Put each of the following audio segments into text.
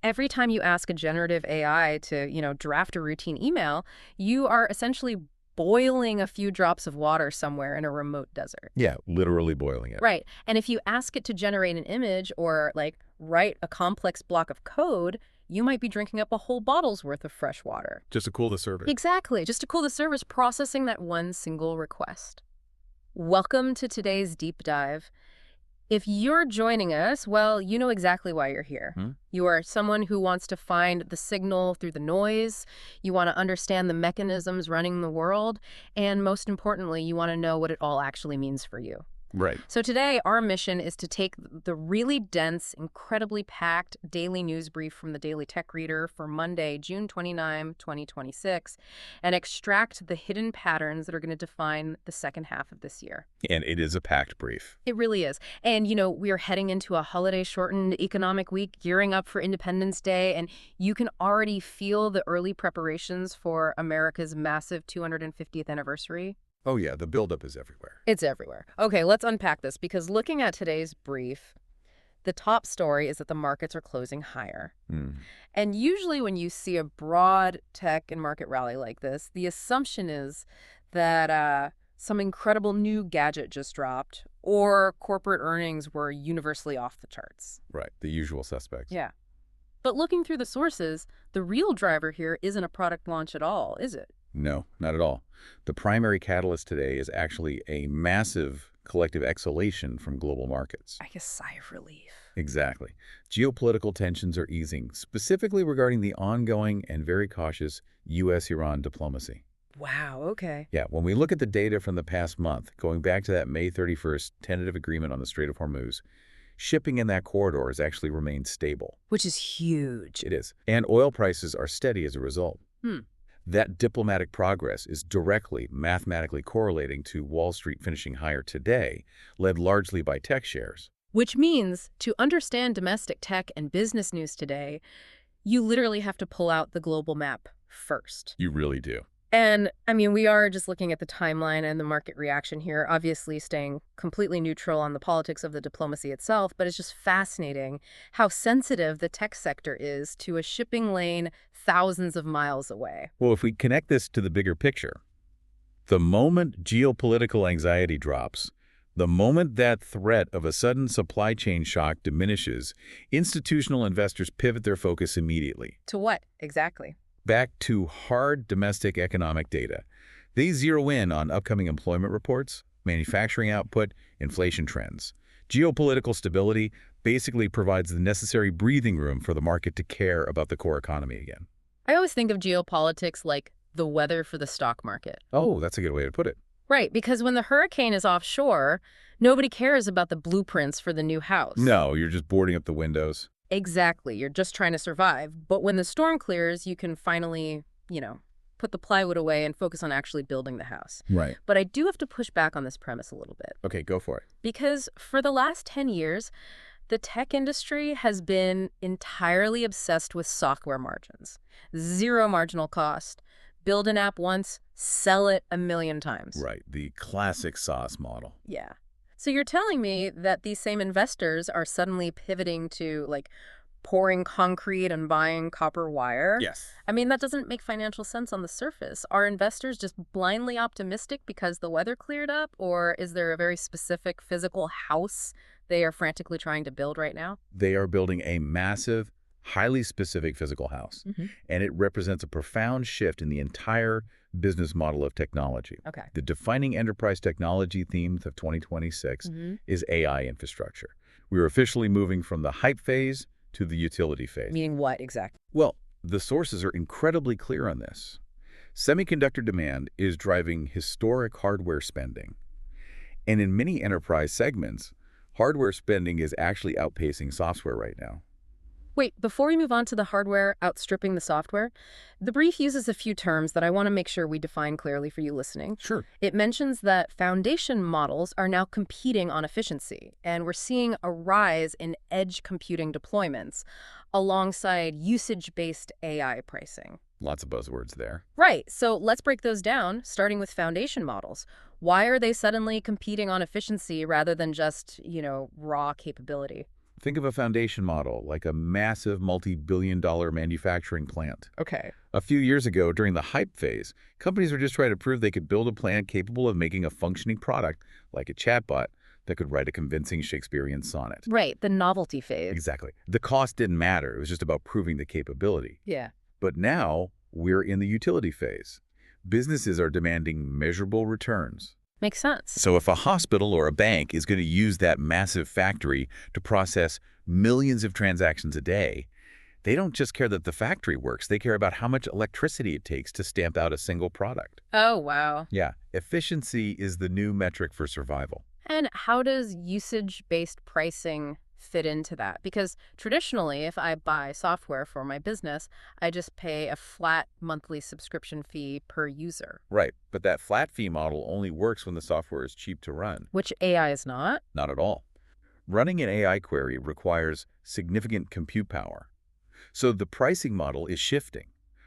Every time you ask a generative AI to, draft a routine email, you are essentially boiling a few drops of water somewhere in a remote desert. Yeah, literally boiling it. Right. And if you ask it to generate an image or, write a complex block of code, you might be drinking up a whole bottle's worth of fresh water. Just to cool the server. Exactly. Just to cool the servers processing that one single request. Welcome to today's deep dive. If you're joining us, well, you know exactly why you're here. You are someone who wants to find the signal through the noise. You want to understand the mechanisms running the world. And most importantly, you want to know what it all actually means for you. Right. So today, our mission is to take the really dense, incredibly packed daily news brief from the Daily Tech Reader for Monday, June 29, 2026, and extract the hidden patterns that are going to define the second half of this year. And it is a packed brief. It really is. And, we are heading into a holiday-shortened economic week, gearing up for Independence Day, and you can already feel the early preparations for America's massive 250th anniversary. Oh, yeah, the buildup is everywhere. It's everywhere. Okay, let's unpack this, because looking at today's brief, the top story is that the markets are closing higher. And usually when you see a broad tech and market rally like this, the assumption is that some incredible new gadget just dropped or corporate earnings were universally off the charts. Right, the usual suspects. Yeah. But looking through the sources, the real driver here isn't a product launch at all, is it? No, not at all. The primary catalyst today is actually a massive collective exhalation from global markets. I guess sigh of relief. Exactly. Geopolitical tensions are easing, specifically regarding the ongoing and very cautious U.S.-Iran diplomacy. Wow, okay. Yeah, when we look at the data from the past month, going back to that May 31st tentative agreement on the Strait of Hormuz, shipping in that corridor has actually remained stable. Which is huge. It is. And oil prices are steady as a result. That diplomatic progress is directly mathematically correlating to Wall Street finishing higher today, led largely by tech shares. Which means to understand domestic tech and business news today, you literally have to pull out the global map first. You really do. And, we are just looking at the timeline and the market reaction here, obviously staying completely neutral on the politics of the diplomacy itself, but it's just fascinating how sensitive the tech sector is to a shipping lane thousands of miles away. Well, if we connect this to the bigger picture, the moment geopolitical anxiety drops, the moment that threat of a sudden supply chain shock diminishes, institutional investors pivot their focus immediately. To what, exactly? Back to hard domestic economic data. They zero in on upcoming employment reports, manufacturing output, inflation trends. Geopolitical stability basically provides the necessary breathing room for the market to care about the core economy again. I always think of geopolitics like the weather for the stock market. Oh, that's a good way to put it. Right, because when the hurricane is offshore, nobody cares about the blueprints for the new house. No, you're just boarding up the windows. Exactly. You're just trying to survive. But when the storm clears, you can finally, put the plywood away and focus on actually building the house. Right. But I do have to push back on this premise a little bit. Okay, go for it. Because for the last 10 years, the tech industry has been entirely obsessed with software margins. Zero marginal cost. Build an app once, sell it 1,000,000 times. Right, the classic SaaS model. Yeah. So you're telling me that these same investors are suddenly pivoting to, pouring concrete and buying copper wire? Yes. That doesn't make financial sense on the surface. Are investors just blindly optimistic because the weather cleared up? Or is there a very specific physical house they are frantically trying to build right now? They are building a massive, highly specific physical house. And it represents a profound shift in the entire business model of technology. Okay. The defining enterprise technology theme of 2026 is AI infrastructure. We're officially moving from the hype phase to the utility phase. Meaning what exactly? Well, the sources are incredibly clear on this. Semiconductor demand is driving historic hardware spending. And in many enterprise segments, hardware spending is actually outpacing software right now. Wait, before we move on to the hardware outstripping the software, the brief uses a few terms that I want to make sure we define clearly for you listening. Sure. It mentions that foundation models are now competing on efficiency, and we're seeing a rise in edge computing deployments alongside usage-based AI pricing. Lots of buzzwords there. Right. So let's break those down, starting with foundation models. Why are they suddenly competing on efficiency rather than just, raw capability? Think of a foundation model like a massive multi-billion-dollar manufacturing plant. Okay. A few years ago, during the hype phase, companies were just trying to prove they could build a plant capable of making a functioning product, like a chatbot, that could write a convincing Shakespearean sonnet. Right, the novelty phase. Exactly. The cost didn't matter. It was just about proving the capability. Yeah. But now, we're in the utility phase. Businesses are demanding measurable returns. Makes sense. So if a hospital or a bank is going to use that massive factory to process millions of transactions a day, they don't just care that the factory works. They care about how much electricity it takes to stamp out a single product. Oh, wow. Yeah, efficiency is the new metric for survival. And how does usage-based pricing fit into that? Because traditionally, if I buy software for my business, I just pay a flat monthly subscription fee per user. Right, but that flat fee model only works when the software is cheap to run. Which AI is not? Not at all. Running an AI query requires significant compute power. So the pricing model is shifting.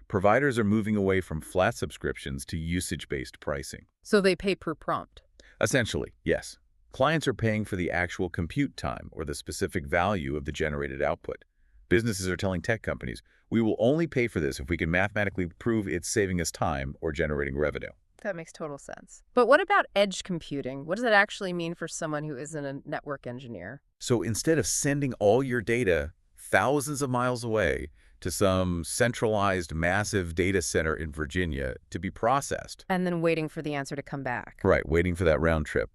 Providers are moving away from flat subscriptions to usage-based pricing. So they pay per prompt? Essentially, yes. Clients are paying for the actual compute time or the specific value of the generated output. Businesses are telling tech companies, we will only pay for this if we can mathematically prove it's saving us time or generating revenue. That makes total sense. But what about edge computing? What does that actually mean for someone who isn't a network engineer? So instead of sending all your data thousands of miles away to some centralized massive data center in Virginia to be processed. And then waiting for the answer to come back. Right, waiting for that round trip.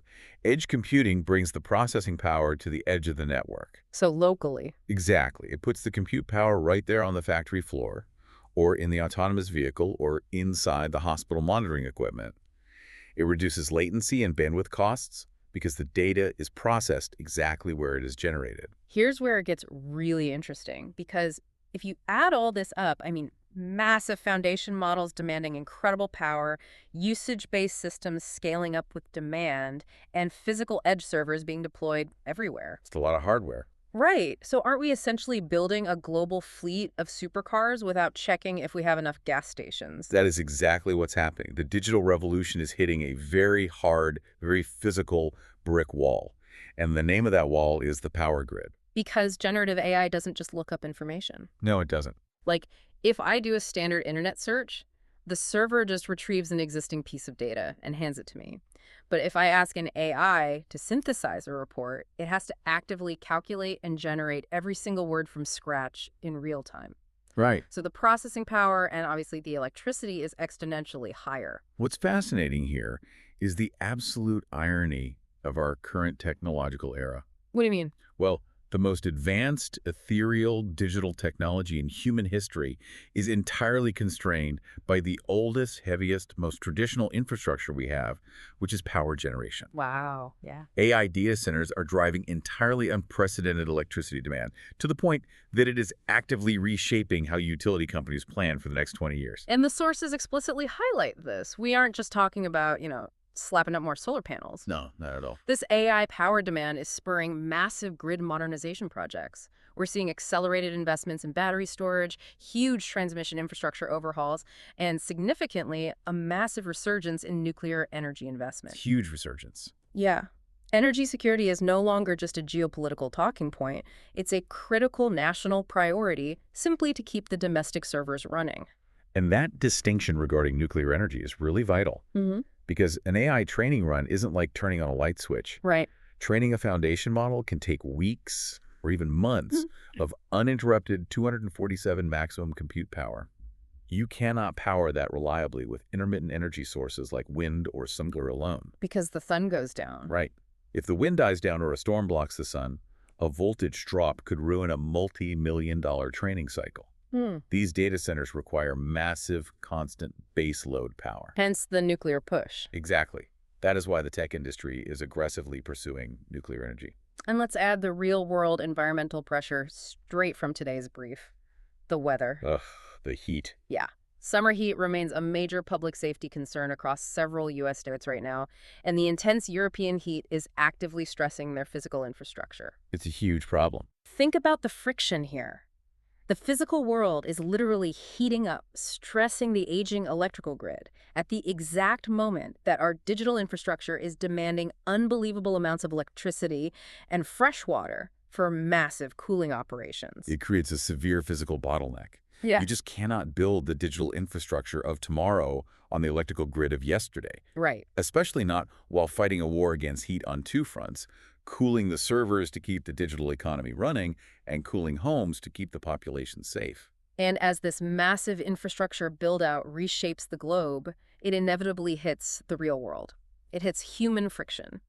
Edge computing brings the processing power to the edge of the network. So locally. Exactly. It puts the compute power right there on the factory floor, or in the autonomous vehicle, or inside the hospital monitoring equipment. It reduces latency and bandwidth costs because the data is processed exactly where it is generated. Here's where it gets really interesting, because if you add all this up, massive foundation models demanding incredible power, usage-based systems scaling up with demand, and physical edge servers being deployed everywhere. It's a lot of hardware. Right. So aren't we essentially building a global fleet of supercars without checking if we have enough gas stations? That is exactly what's happening. The digital revolution is hitting a very hard, very physical brick wall. And the name of that wall is the power grid. Because generative AI doesn't just look up information. No, it doesn't. Like, if I do a standard internet search, the server just retrieves an existing piece of data and hands it to me. But if I ask an AI to synthesize a report, it has to actively calculate and generate every single word from scratch in real time. Right. So the processing power and obviously the electricity is exponentially higher. What's fascinating here is the absolute irony of our current technological era. What do you mean? Well, the most advanced, ethereal digital technology in human history is entirely constrained by the oldest, heaviest, most traditional infrastructure we have, which is power generation. Wow. Yeah. AI data centers are driving entirely unprecedented electricity demand to the point that it is actively reshaping how utility companies plan for the next 20 years. And the sources explicitly highlight this. We aren't just talking about, slapping up more solar panels. No, not at all. This AI power demand is spurring massive grid modernization projects. We're seeing accelerated investments in battery storage, huge transmission infrastructure overhauls, and significantly, a massive resurgence in nuclear energy investment. Huge resurgence. Yeah. Energy security is no longer just a geopolitical talking point. It's a critical national priority simply to keep the domestic servers running. And that distinction regarding nuclear energy is really vital. Because an AI training run isn't like turning on a light switch. Right. Training a foundation model can take weeks or even months of uninterrupted 247 maximum compute power. You cannot power that reliably with intermittent energy sources like wind or solar alone. Because the sun goes down. Right. If the wind dies down or a storm blocks the sun, a voltage drop could ruin a multi-million-dollar training cycle. These data centers require massive, constant base load power. Hence the nuclear push. Exactly. That is why the tech industry is aggressively pursuing nuclear energy. And let's add the real-world environmental pressure straight from today's brief. The weather. Ugh, the heat. Yeah. Summer heat remains a major public safety concern across several U.S. states right now, and the intense European heat is actively stressing their physical infrastructure. It's a huge problem. Think about the friction here. The physical world is literally heating up, stressing the aging electrical grid at the exact moment that our digital infrastructure is demanding unbelievable amounts of electricity and fresh water for massive cooling operations. It creates a severe physical bottleneck. Yeah. You just cannot build the digital infrastructure of tomorrow on the electrical grid of yesterday. Right. Especially not while fighting a war against heat on two fronts, cooling the servers to keep the digital economy running and cooling homes to keep the population safe. And as this massive infrastructure build-out reshapes the globe, it inevitably hits the real world. It hits human friction.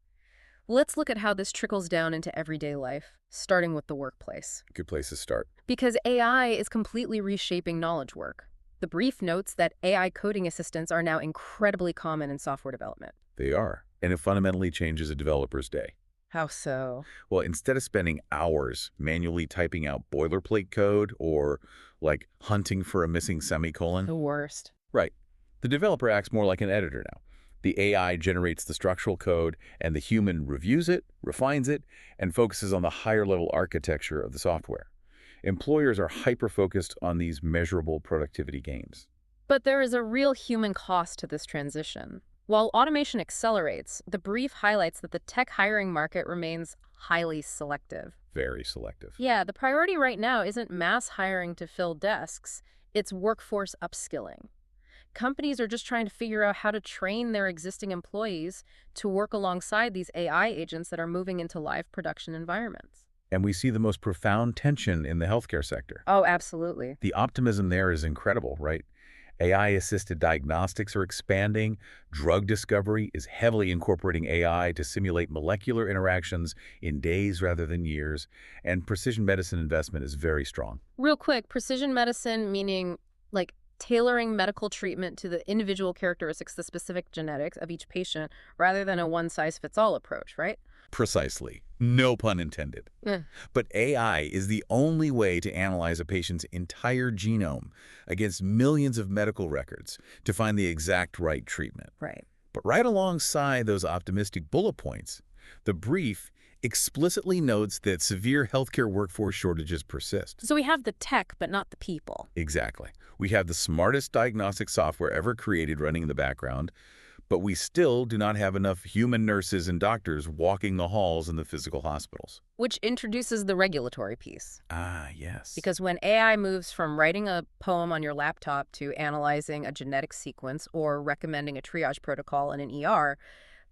Let's look at how this trickles down into everyday life, starting with the workplace. Good place to start. Because AI is completely reshaping knowledge work. The brief notes that AI coding assistants are now incredibly common in software development. They are, and it fundamentally changes a developer's day. How so? Well, instead of spending hours manually typing out boilerplate code or, like, hunting for a missing semicolon. The worst. Right. The developer acts more like an editor now. The AI generates the structural code, and the human reviews it, refines it, and focuses on the higher-level architecture of the software. Employers are hyper-focused on these measurable productivity gains. But there is a real human cost to this transition. While automation accelerates, the brief highlights that the tech hiring market remains highly selective. Very selective. Yeah, the priority right now isn't mass hiring to fill desks, it's workforce upskilling. Companies are just trying to figure out how to train their existing employees to work alongside these AI agents that are moving into live production environments. And we see the most profound tension in the healthcare sector. Oh, absolutely. The optimism there is incredible, right? AI-assisted diagnostics are expanding, drug discovery is heavily incorporating AI to simulate molecular interactions in days rather than years, and precision medicine investment is very strong. Real quick, precision medicine meaning like tailoring medical treatment to the individual characteristics, the specific genetics of each patient, rather than a one-size-fits-all approach, right? Precisely. No pun intended. But AI is the only way to analyze a patient's entire genome against millions of medical records to find the exact right treatment. Right. But right alongside those optimistic bullet points, the brief explicitly notes that severe healthcare workforce shortages persist. So we have the tech, but not the people. Exactly. We have the smartest diagnostic software ever created running in the background, but we still do not have enough human nurses and doctors walking the halls in the physical hospitals. Which introduces the regulatory piece. Ah, yes. Because when AI moves from writing a poem on your laptop to analyzing a genetic sequence or recommending a triage protocol in an ER,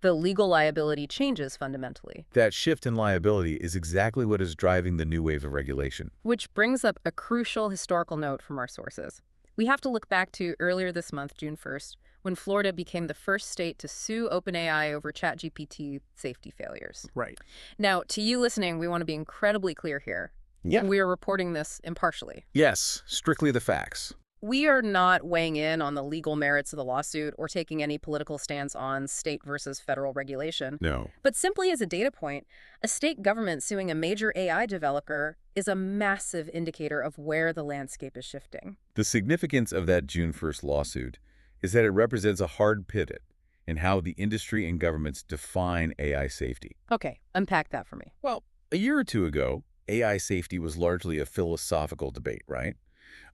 the legal liability changes fundamentally. That shift in liability is exactly what is driving the new wave of regulation. Which brings up a crucial historical note from our sources. We have to look back to earlier this month, June 1st, when Florida became the first state to sue OpenAI over ChatGPT safety failures. Right. Now, to you listening, we want to be incredibly clear here. Yeah. We are reporting this impartially. Yes, strictly the facts. We are not weighing in on the legal merits of the lawsuit or taking any political stance on state versus federal regulation. No. But simply as a data point, a state government suing a major AI developer is a massive indicator of where the landscape is shifting. The significance of that June 1st lawsuit is that it represents a hard pivot in how the industry and governments define AI safety. Okay, unpack that for me. Well, a year or two ago, AI safety was largely a philosophical debate, right?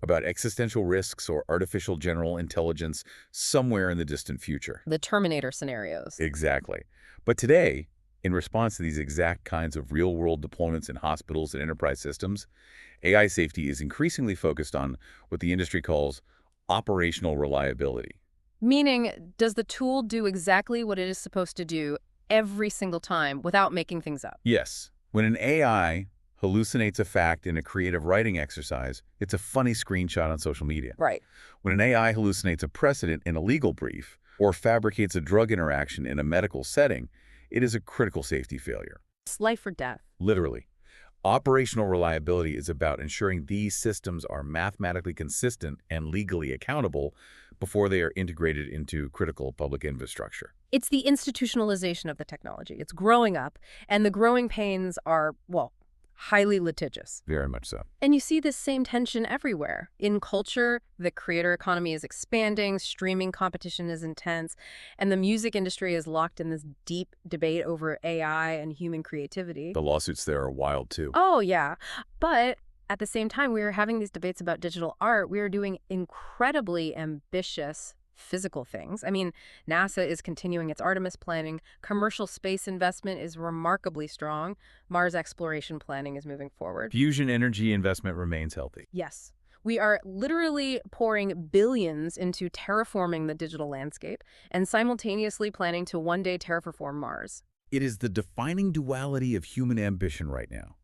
About existential risks or artificial general intelligence somewhere in the distant future. The Terminator scenarios. Exactly. But today, in response to these exact kinds of real-world deployments in hospitals and enterprise systems, AI safety is increasingly focused on what the industry calls operational reliability. Meaning, does the tool do exactly what it is supposed to do every single time without making things up? Yes. When an AI hallucinates a fact in a creative writing exercise, it's a funny screenshot on social media. Right. When an AI hallucinates a precedent in a legal brief or fabricates a drug interaction in a medical setting, it is a critical safety failure. It's life or death. Literally. Operational reliability is about ensuring these systems are mathematically consistent and legally accountable before they are integrated into critical public infrastructure. It's the institutionalization of the technology. It's growing up, and the growing pains are, well, highly litigious. Very much so. And you see this same tension everywhere. In culture, the creator economy is expanding, streaming competition is intense, and the music industry is locked in this deep debate over AI and human creativity. The lawsuits there are wild, too. Oh, yeah. But at the same time, we are having these debates about digital art. We are doing incredibly ambitious physical things. I mean, NASA is continuing its Artemis planning, commercial space investment is remarkably strong, Mars exploration planning is moving forward. Fusion energy investment remains healthy. Yes. We are literally pouring billions into terraforming the digital landscape and simultaneously planning to one day terraform Mars. It is the defining duality of human ambition right now.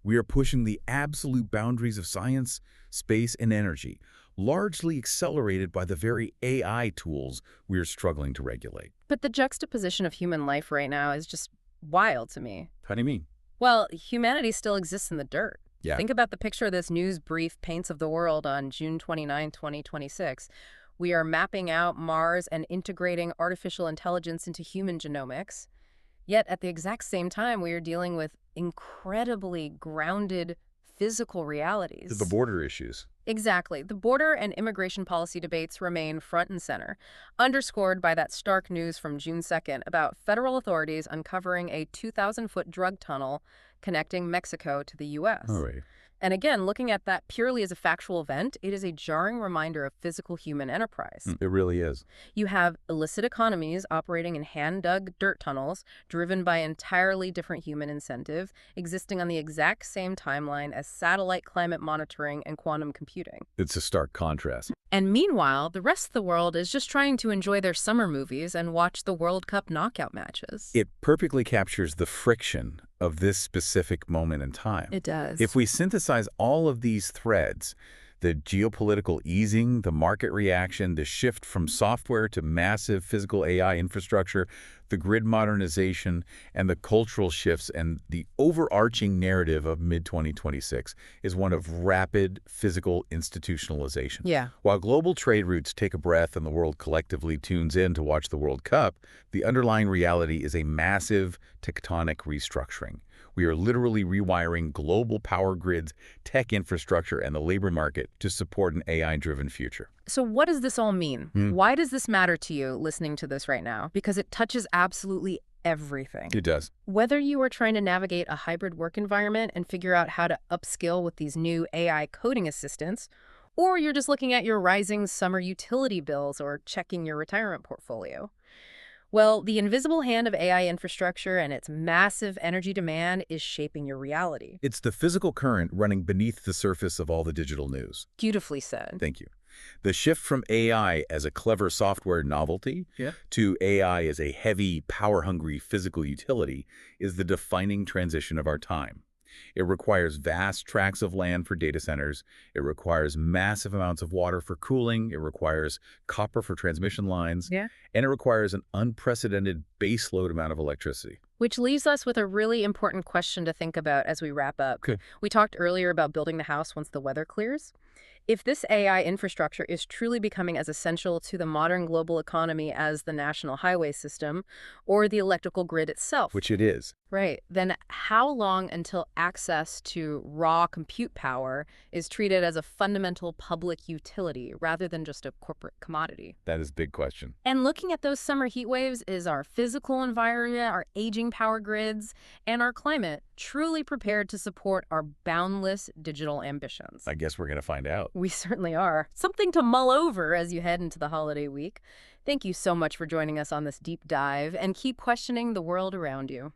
We are pushing the absolute boundaries of science, space, and energy, largely accelerated by the very AI tools we are struggling to regulate. But the juxtaposition of human life right now is just wild to me. How do you mean? Well, humanity still exists in the dirt. Yeah. Think about the picture this news brief paints of the world on June 29, 2026. We are mapping out Mars and integrating artificial intelligence into human genomics. Yet at the exact same time, we are dealing with incredibly grounded physical realities. The border issues. Exactly. The border and immigration policy debates remain front and center, underscored by that stark news from June 2nd about federal authorities uncovering a 2,000-foot drug tunnel connecting Mexico to the U.S. All right. And again, looking at that purely as a factual event, it is a jarring reminder of physical human enterprise. It really is. You have illicit economies operating in hand-dug dirt tunnels, driven by entirely different human incentive, existing on the exact same timeline as satellite climate monitoring and quantum computing. It's a stark contrast. And meanwhile, the rest of the world is just trying to enjoy their summer movies and watch the World Cup knockout matches. It perfectly captures the friction of this specific moment in time. It does. If we synthesize all of these threads, the geopolitical easing, the market reaction, the shift from software to massive physical AI infrastructure, the grid modernization, and the cultural shifts, and the overarching narrative of mid-2026 is one of rapid physical institutionalization. Yeah. While global trade routes take a breath and the world collectively tunes in to watch the World Cup, the underlying reality is a massive tectonic restructuring. We are literally rewiring global power grids, tech infrastructure, and the labor market to support an AI-driven future. So what does this all mean? Why does this matter to you listening to this right now? Because it touches absolutely everything. It does. Whether you are trying to navigate a hybrid work environment and figure out how to upskill with these new AI coding assistants, or you're just looking at your rising summer utility bills or checking your retirement portfolio. Well, the invisible hand of AI infrastructure and its massive energy demand is shaping your reality. It's the physical current running beneath the surface of all the digital news. Beautifully said. Thank you. The shift from AI as a clever software novelty to AI as a heavy, power-hungry physical utility is the defining transition of our time. It requires vast tracts of land for data centers. It requires massive amounts of water for cooling. It requires copper for transmission lines. And it requires an unprecedented baseload amount of electricity. Which leaves us with a really important question to think about as we wrap up. We talked earlier about building the house once the weather clears. If this AI infrastructure is truly becoming as essential to the modern global economy as the national highway system or the electrical grid itself, Which it is. right, then how long until access to raw compute power is treated as a fundamental public utility rather than just a corporate commodity? That is a big question. And looking at those summer heat waves, is our physical environment, our aging power grids, and our climate truly prepared to support our boundless digital ambitions? I guess we're going to find out. We certainly are. Something to mull over as you head into the holiday week. Thank you so much for joining us on this deep dive, and keep questioning the world around you.